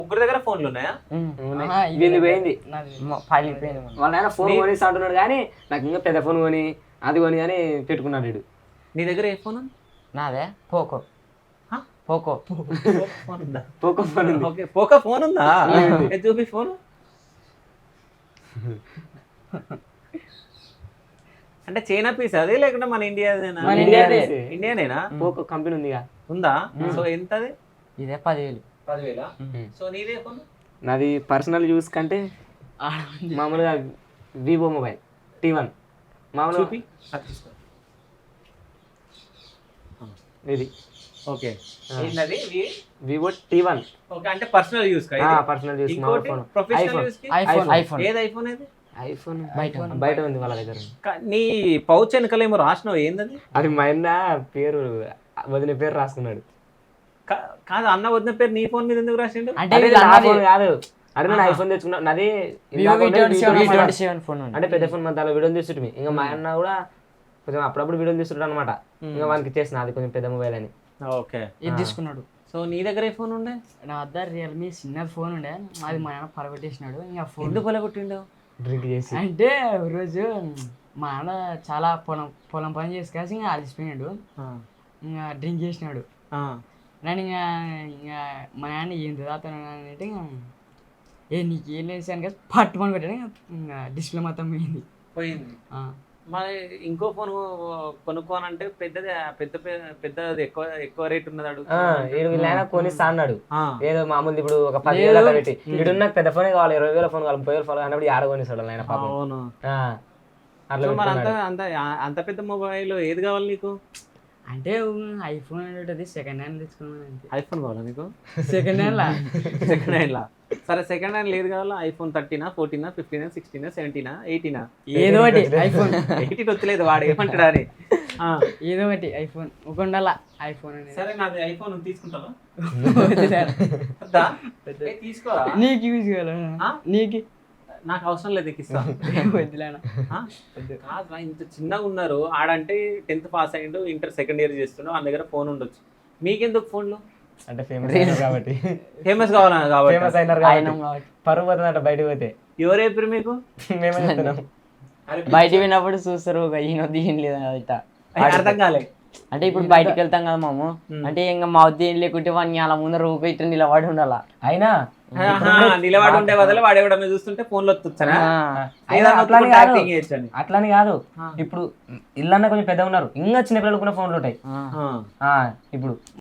ముగ్గురు దగ్గర ఫోన్లు ఉన్నాయా? వీళ్ళు పోయింది వాళ్ళ ఆయన ఫోన్ కొనిస్తా అంటున్నాడు కానీ నాకు ఇంకా పెద్ద ఫోన్ కొని అది కొని అని పెట్టుకున్నాడు వీడు. నీ దగ్గర ఏ ఫోన్ ఉంది? నాదే పోకో. పోకో ఫోన్ ఉందా? పోకో ఫోన్ ఉంది. ఓకే, పోకో ఫోన్ ఉందా? చూపి ఫోన్. అంటే చైనా పీస్ అది లేకుంటే మన ఇండియాదేనా? ఇండియానేనా? పోకో కంపెనీ ఉందిగా. ఉందా? సో ఎంత అది? ఇదే 10,000. 10,000. సో నీదే ఫోన్? నాది పర్సనల్ యూస్ కంటే మామూలుగా వివో మొబైల్ T1 మామూలుగా చూపి ఇది. ఓకే, ఏంటది? Vivo T1. ఓకే, అంటే పర్సనల్ యూస్ కా? Personal use. ఇంకోటి ప్రొఫెషనల్ యూస్ కి ఐఫోన్. ఏది ఐఫోన్? ఏది ఐఫోన్ బయట ఉంది వాళ్ళ దగ్గర. నీ పౌచ్ వెనకాల ఏమో రాసినావు, ఏందది? అది మా అన్న పేరు వదిన పేరు రాసుకున్నాడు. కాదు, అన్న వదిన పేరు నీ ఫోన్ మీద ఎందుకు రాసిండు? అంటే కాదు, అరే నేను ఐఫోన్ తెచ్చుకున్నా, నాది అంటే పెద్ద ఫోన్ మన దాని వీడియో తీసుకుంటుంది. ఇంకా మా అన్న కూడా కొంచెం అప్పుడప్పుడు వీడియో తీసుకుంటాడు అనమాట. ఇంకా వానికి ఇచ్చేసిన అది కొంచెం పెద్ద మొబైల్ అని. ఓకే, ఇది తీసుకున్నాడు. సో నీ దగ్గర ఏ ఫోన్ ఉండే? నా వద్ద రియల్మీ చిన్న ఫోన్ ఉండే, అది మా ఆయన పరగొట్టేసినాడు. ఇంకా ఫోన్ ఎందుకు పలగొట్టిండు? డ్రింక్ చేసి. అంటే రోజు మా నాన్న చాలా పొలం పని చేసుకేసి ఇంకా అలసిపోయినాడు. ఇంకా డ్రింక్ చేసినాడు. నేను ఇంకా మా నాన్న ఏం తాగుతాను అంటే నీకు ఏం లేసాను కదా పట్టుకొని పెట్టాను. ఇంకా డిస్ప్లే మొత్తం పోయింది. మరి ఇంకో ఫోన్ కొనుక్కోనంటే పెద్దది ఎక్కువ రేట్ ఉన్నది అడుగు. వీళ్ళైనా కొనిస్తా అన్నాడు. ఏదో మామూలు ఇప్పుడు ఒక 10,000 పెట్టి వీడు నాకు పెద్ద ఫోనే కావాలి, 20,000 ఫోన్ కావాలి, 30,000 ఫోన్ అన్నప్పుడు ఆడ కొనిస్తాడు ఆయన. అవును, అంత పెద్ద మొబైల్ ఏది కావాలి నీకు? అంటే ఐఫోన్ అనేది సెకండ్ హ్యాండ్ తెచ్చుకున్నాను. ఐఫోన్ కావాలా నీకు? సెకండ్ హ్యాండ్ లా సరే, సెకండ్ హ్యాండ్ లేదు కావాలా? ఐఫోన్ 13, 14, 15, 16, 17, 18 ఏదో ఒకటి ఐఫోన్. 18 వచ్చలేదు, వాడు ఏమంటాడా అని. ఏదో ఒకటి ఐఫోన్ ఒక ఉండాలా ఐఫోన్ అనేది. సరే, నాది ఐఫోన్ తీసుకుంటావా? తీసుకోరా? నీకు యూజ్ కావాలా? నీకు నాకు అవసరం లేదు, ఇస్తా. ఇంత చిన్నగా ఉన్నారు ఆడంటే 10th పాస్ అయ్యిండు, ఇంటర్ సెకండ్ ఇయర్ చేస్తుండో, వాళ్ళ దగ్గర ఫోన్ ఉండొచ్చు. మీకెందుకు ఫోన్లు? అంటే ఫేమస్ కాబట్టి. ఫేమస్ కావాలా? ఫేమస్ అయినారు కాబట్టి పరువు పోతుందట బయటకు పోతే. ఎవరు చెప్పారు మీకు? మేమే చెప్తున్నాం. బయట పోయినప్పుడు చూస్తారు ఈయన ఏం లేదు అర్థం కాలే. అంటే ఇప్పుడు బయటకు వెళ్తాం కదా మాము, అంటే ఇంకా మా వద్ద ఏం లేకుంటే వాడిని అలా ముందర ఊపి ఇట్లా నిలబడి ఉండాలా. అయినా నిలబడి ఉండే బదులు వాడు ఎవడన్నా చూస్తుంటే ఫోన్ లో వస్తుందా? అట్లని కాదు, ఇప్పుడు ఇల్లన్నా కొంచెం పెద్ద ఉన్నారు, ఇంకా చిన్న పిల్లలు కూడా ఫోన్లు ఉంటాయి ఇప్పుడు.